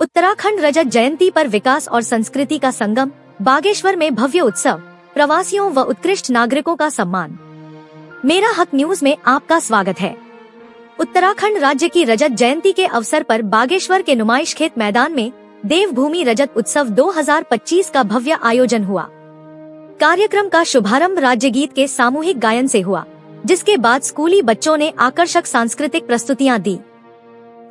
उत्तराखंड रजत जयंती पर विकास और संस्कृति का संगम, बागेश्वर में भव्य उत्सव, प्रवासियों व उत्कृष्ट नागरिकों का सम्मान। मेरा हक न्यूज में आपका स्वागत है। उत्तराखंड राज्य की रजत जयंती के अवसर पर बागेश्वर के नुमाइशखेत मैदान में देवभूमि रजत उत्सव 2025 का भव्य आयोजन हुआ। कार्यक्रम का शुभारंभ राज्य गीत के सामूहिक गायन से हुआ, जिसके बाद स्कूली बच्चों ने आकर्षक सांस्कृतिक प्रस्तुतियां दी।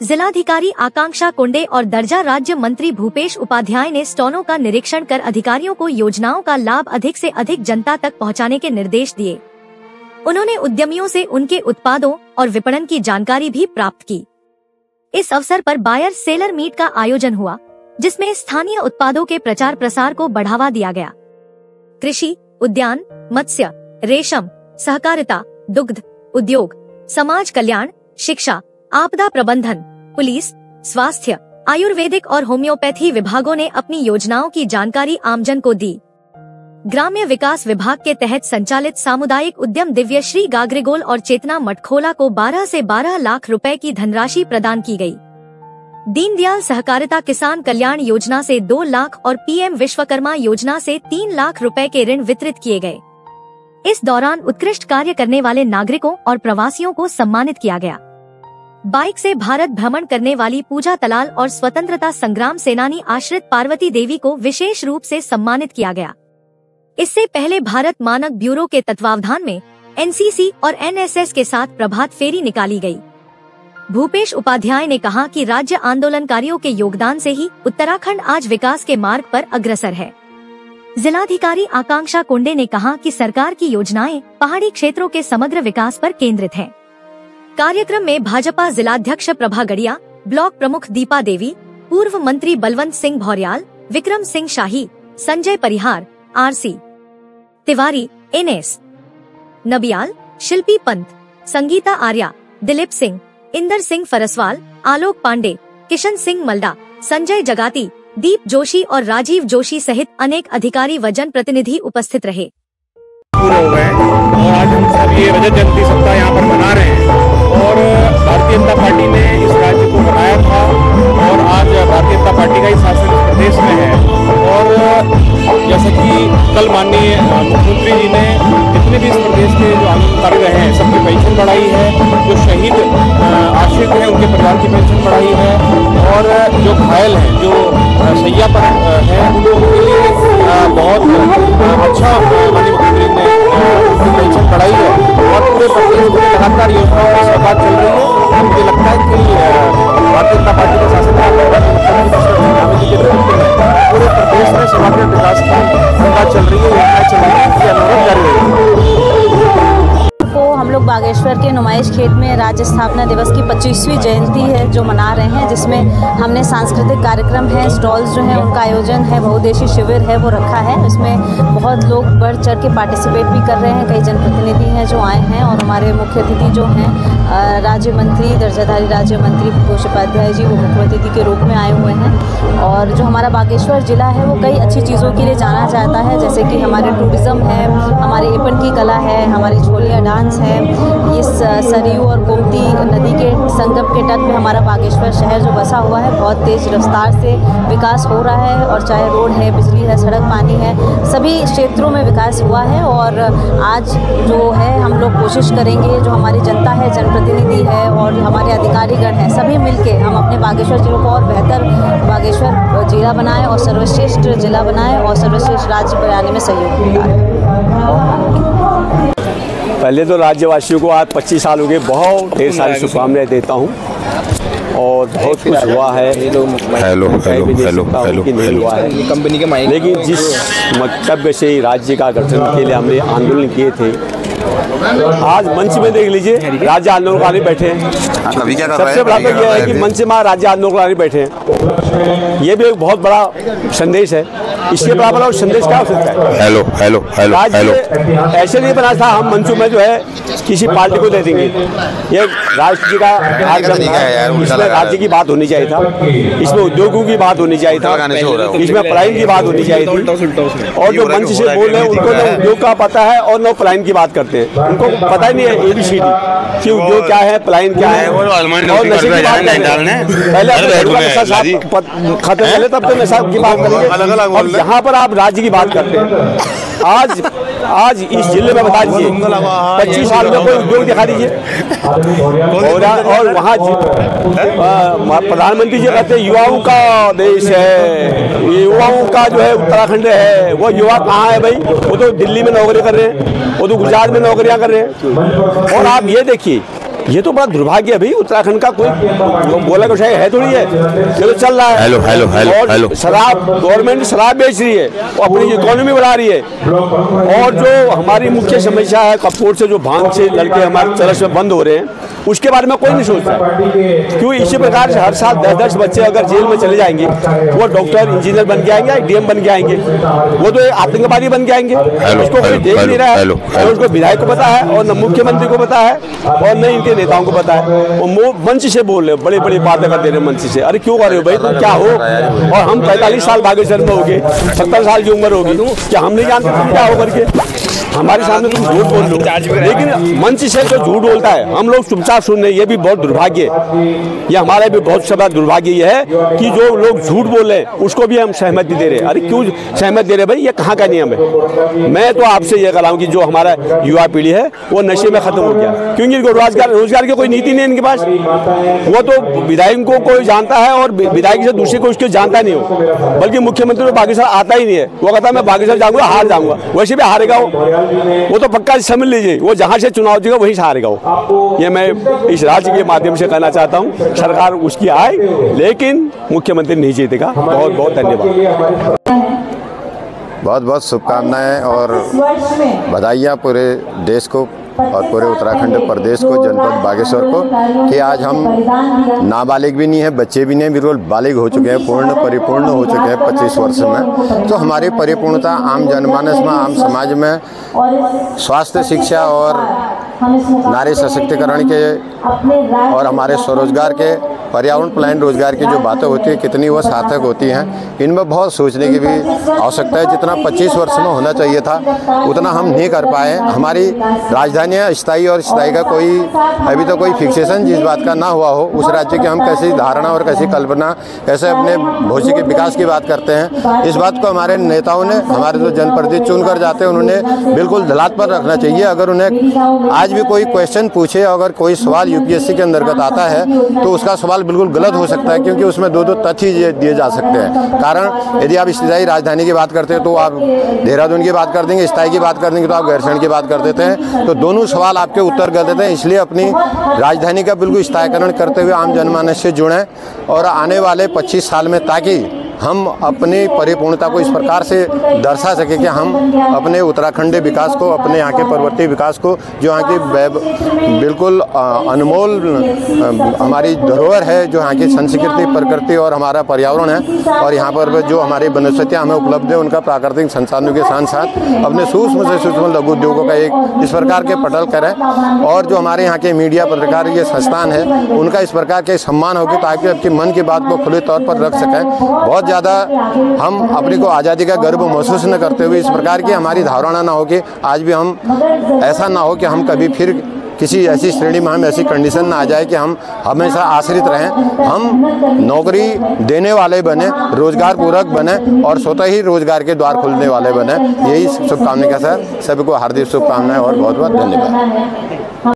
जिलाधिकारी आकांक्षा कुंडे और दर्जा राज्य मंत्री भूपेश उपाध्याय ने स्टॉलों का निरीक्षण कर अधिकारियों को योजनाओं का लाभ अधिक से अधिक जनता तक पहुंचाने के निर्देश दिए। उन्होंने उद्यमियों से उनके उत्पादों और विपणन की जानकारी भी प्राप्त की। इस अवसर पर बायर सेलर मीट का आयोजन हुआ, जिसमें स्थानीय उत्पादों के प्रचार प्रसार को बढ़ावा दिया गया। कृषि, उद्यान, मत्स्य, रेशम, सहकारिता, दुग्ध उद्योग, समाज कल्याण, शिक्षा, आपदा प्रबंधन, पुलिस, स्वास्थ्य, आयुर्वेदिक और होम्योपैथी विभागों ने अपनी योजनाओं की जानकारी आमजन को दी। ग्राम्य विकास विभाग के तहत संचालित सामुदायिक उद्यम दिव्यश्री गागरेगोल और चेतना मटखोला को 12 से 12 लाख रुपए की धनराशि प्रदान की गई। दीनदयाल सहकारिता किसान कल्याण योजना से 2 लाख और पीएम विश्वकर्मा योजना से 3 लाख रुपए के ऋण वितरित किए गए। इस दौरान उत्कृष्ट कार्य करने वाले नागरिकों और प्रवासियों को सम्मानित किया गया। बाइक से भारत भ्रमण करने वाली पूजा तलाल और स्वतंत्रता संग्राम सेनानी आश्रित पार्वती देवी को विशेष रूप से सम्मानित किया गया। इससे पहले भारत मानक ब्यूरो के तत्वावधान में एनसीसी और एनएसएस के साथ प्रभात फेरी निकाली गई। भूपेश उपाध्याय ने कहा कि राज्य आंदोलनकारियों के योगदान से ही उत्तराखंड आज विकास के मार्ग पर अग्रसर है। जिलाधिकारी आकांक्षा कुंडे ने कहा कि सरकार की योजनाएं पहाड़ी क्षेत्रों के समग्र विकास पर केंद्रित हैं। कार्यक्रम में भाजपा जिलाध्यक्ष प्रभा गड़िया, ब्लॉक प्रमुख दीपा देवी, पूर्व मंत्री बलवंत सिंह भौर्याल, विक्रम सिंह शाही, संजय परिहार, आरसी तिवारी, एनएस नबियाल, शिल्पी पंत, संगीता आर्या, दिलीप सिंह, इंदर सिंह फरसवाल, आलोक पांडे, किशन सिंह मल्डा, संजय जगाती, दीप जोशी और राजीव जोशी सहित अनेक अधिकारी व जन प्रतिनिधि उपस्थित रहे। पूरे हो गए और आज हम सब ये रजत जयंती सप्ताह यहाँ पर मना रहे हैं और भारतीय जनता पार्टी ने इस राज्य को बनाया था और आज भारतीय जनता पार्टी का ही शासन इस प्रदेश में है। और जैसे कि कल माननीय मुख्यमंत्री जी ने जितने भी इस प्रदेश के जो आंदोलनकारी रहे हैं सबकी पेंशन बढ़ाई है, जो शहीद आश्रित हैं उनके परिवार की पेंशन बढ़ाई है और जो घायल हैं, जो शैया पर हैं, उन लोगों के लिए बहुत अच्छा माननीय मुख्यमंत्री ने पेंशन बढ़ाई है और पूरे प्रदेश में लगातार योजनाओं की शुरुआत चल रही है। मुझे लगता है कि भारतीय जनता पार्टी के शासन पूरे प्रदेश में समग्र विकास की शुरुआत चल रही है, योजनाएं चल रही है, इसकी अनुरोध जारी रहेगी। हम लोग बागेश्वर के नुमाइशखेत में राज्य स्थापना दिवस की 25वीं जयंती है जो मना रहे हैं, जिसमें हमने सांस्कृतिक कार्यक्रम है, स्टॉल्स जो हैं उनका आयोजन है, बहुउद्देशीय शिविर है वो रखा है। इसमें बहुत लोग बढ़ चढ़ के पार्टिसिपेट भी कर रहे हैं। कई जनप्रतिनिधि हैं जो आए हैं और हमारे मुख्य अतिथि जो हैं राज्य मंत्री, दर्जाधारी राज्य मंत्री भूपेश उपाध्याय जी, वो मुख्य अतिथि के रूप में आए हुए हैं। और जो हमारा बागेश्वर जिला है वो कई अच्छी चीज़ों के लिए जाना जाता है, जैसे कि हमारे टूरिज़्म है, हमारे एपन की कला है, हमारी झोलिया डांस है। इस सरयू और गोमती नदी के संगम के तट पे हमारा बागेश्वर शहर जो बसा हुआ है बहुत तेज़ रफ्तार से विकास हो रहा है और चाहे रोड है, बिजली है, सड़क, पानी है, सभी क्षेत्रों में विकास हुआ है। और आज जो है हम लोग कोशिश करेंगे, जो हमारी जनता है, जनप्रतिनिधि है और हमारे अधिकारीगण हैं, सभी मिलके हम अपने बागेश्वर जिले को और बेहतर बागेश्वर जिला बनाएं और सर्वश्रेष्ठ जिला बनाएं और सर्वश्रेष्ठ राज्य बनाने में सहयोग करें। पहले तो राज्यवासियों को आज 25 साल हो गए, बहुत ढेर सारी शुभकामनाएं देता हूं और बहुत कुछ हुआ है। हेलो कंपनी के माइक, लेकिन जिस मंतव्य से राज्य का गठन के लिए हमने आंदोलन किए थे, आज मंच में देख लीजिए राज्य आंदोलनकारी बैठे हैं। सबसे बड़ा तो यह है कि मंच में राज्य आंदोलनकारी बैठे हैं, ये भी एक बहुत बड़ा संदेश है। इसके बराबर और संदेश क्या हो सकता है? हेलो ऐसे नहीं बना था हम मंचों में जो है किसी पार्टी को दे देंगे। ये राष्ट्र का कार्यक्रम है, इसमें राज्य की बात होनी चाहिए था, इसमें उद्योगों की बात होनी चाहिए था, इसमें पलायन की बात होनी चाहिए थी। और जो मंच से बोल रहे हैं उनको न उद्योग का पता है और न पलायन की बात करते हैं। उनको पता ही नहीं है ABCD कि जो क्या है, प्लान क्या है। और नशे की बात पहले खत्म पहले तब तो नशा की बात करेंगे। और यहाँ पर आप राज्य की बात करते हैं। आज इस जिले में बता दीजिए 25 साल में कोई उद्योग दिखा दीजिए। और वहाँ प्रधानमंत्री जी कहते हैं युवाओं का देश है, युवाओं का जो है उत्तराखंड है। वो युवा कहाँ है भाई? वो तो दिल्ली में नौकरी कर रहे हैं, वो तो गुजरात में नौकरियां कर रहे हैं। और आप ये देखिए, ये तो बड़ा दुर्भाग्य है भाई। उत्तराखंड का कोई बोला कुछ है थोड़ी है, ये तो चल रहा है। हेलो शराब, गवर्नमेंट शराब बेच रही है और अपनी इकोनॉमी बढ़ा रही है। और जो हमारी मुख्य समस्या है कपूर से जो भांग से लड़के हमारे चरस में बंद हो रहे हैं, उसके बारे में कोई नहीं सोचता। क्यों? इसी प्रकार से हर साल 10-10 बच्चे अगर जेल में चले जाएंगे, वो डॉक्टर इंजीनियर बन के आएंगे, DM बन के आएंगे, वो तो आतंकवादी बन के आएंगे। उसको कोई देख नहीं रहा है। न उसको विधायक को पता है और न मुख्यमंत्री को पता है और न इनके नेताओं को पता है। वो मंच से बोल रहे हो, बड़ी बड़ी बातें कर दे रहे मंच से। अरे क्यों कर रहे हो भाई? तुम क्या हो? और हम 45 साल बागेश्वर में हो गए, 70 साल की उम्र होगी, क्या हम नहीं जानते तुम क्या हो करके? हमारे सामने तुम झूठ बोल लो, लेकिन मंच से जो झूठ बोलता है हम लोग चुपचाप सुन रहे हैं। ये भी बहुत दुर्भाग्य है। ये हमारा भी बहुत बड़ा दुर्भाग्य ये है कि जो लोग झूठ बोल रहे हैं उसको भी हम सहमति दे रहे हैं। अरे क्यों सहमति दे रहे भाई? ये कहाँ का नियम है? मैं तो आपसे ये कह रहा हूँ कि जो हमारा युवा पीढ़ी है वो नशे में खत्म हो गया, क्योंकि रोजगार की कोई नीति नहीं है इनके पास। वो तो विधायक को कोई जानता है और विधायक से दूसरे को उसको जानता नहीं हो, बल्कि मुख्यमंत्री को बागेश्वर आता ही नहीं है। वो कहता है मैं बागेश्वर जाऊंगा, हार जाऊंगा। वैसे भी हारेगा वो तो पक्का समझ लीजिए, वो जहां से चुनाव जीतेगा वहीं से हारेगा वो। ये मैं इस राज्य के माध्यम से कहना चाहता हूं। सरकार उसकी आए, लेकिन मुख्यमंत्री नहीं जीतेगा। बहुत बहुत धन्यवाद। बहुत बहुत शुभकामनाएं और बधाइयाँ पूरे देश को और पूरे उत्तराखंड प्रदेश को, जनपद बागेश्वर को, कि आज हम नाबालिग भी नहीं है, बच्चे भी नहीं, बिल्कुल बालिग हो चुके हैं, पूर्ण परिपूर्ण हो चुके हैं 25 वर्ष में। तो हमारी परिपूर्णता आम जनमानस में, आम समाज में स्वास्थ्य, शिक्षा और नारी सशक्तिकरण के और हमारे स्वरोजगार के, पर्यावरण प्लान रोजगार की जो बातें होती है कितनी वो सार्थक होती हैं, इनमें बहुत सोचने की भी आवश्यकता है। जितना 25 वर्ष में होना चाहिए था उतना हम नहीं कर पाए। हमारी राजधानियाँ स्थायी और स्थायी का कोई अभी तो कोई फिक्सेशन जिस बात का ना हुआ हो, उस राज्य की हम कैसी धारणा और कैसी कल्पना, कैसे अपने भविष्य के विकास की बात करते हैं, इस बात को हमारे नेताओं ने, हमारे जो जनप्रतिनिधि चुन कर जाते हैं, उन्होंने बिल्कुल धरातल पर रखना चाहिए। अगर उन्हें आज भी कोई क्वेश्चन पूछे, अगर कोई सवाल UPSC के अंतर्गत आता है तो उसका सवाल बिल्कुल गलत हो सकता है, क्योंकि उसमें दो तथ्य दिए जा सकते हैं। कारण यदि आप स्थायी राजधानी की बात करते हैं तो आप देहरादून की बात कर देंगे, स्थायी की बात कर देंगे तो आप गैरसैंण की बात कर देते हैं। तो दोनों सवाल आपके उत्तर कर देते हैं। इसलिए अपनी राजधानी का बिल्कुल स्थायीकरण करते हुए आम जनमानस से जुड़ें और आने वाले 25 साल में, ताकि हम अपनी परिपूर्णता को इस प्रकार से दर्शा सके कि हम अपने उत्तराखंड विकास को, अपने यहाँ के पर्वतीय विकास को, जो यहाँ की बिल्कुल अनमोल हमारी धरोहर है, जो यहाँ की संस्कृति, प्रकृति और हमारा पर्यावरण है, और यहाँ पर जो हमारी वनस्पतियाँ हमें उपलब्ध है, उनका प्राकृतिक संसाधनों के साथ साथ अपने सूक्ष्म से सूक्ष्म लघु उद्योगों का एक इस प्रकार के पटल करें। और जो हमारे यहाँ के मीडिया, पत्रकार, ये संस्थान है, उनका इस प्रकार के सम्मान होगी, ताकि आपके मन की बात को खुले तौर पर रख सकें। बहुत ज़्यादा हम अपनी को आज़ादी का गर्व महसूस न करते हुए इस प्रकार की हमारी धारणा ना हो कि आज भी हम ऐसा ना हो कि हम कभी फिर किसी ऐसी श्रेणी में, हम ऐसी कंडीशन ना आ जाए कि हम हमेशा आश्रित रहें। हम नौकरी देने वाले बने, रोजगार पूरक बने और स्वतः ही रोजगार के द्वार खोलने वाले बने। यही शुभकामनाएं के साथ सभी को हार्दिक शुभकामनाएं और बहुत बहुत धन्यवाद।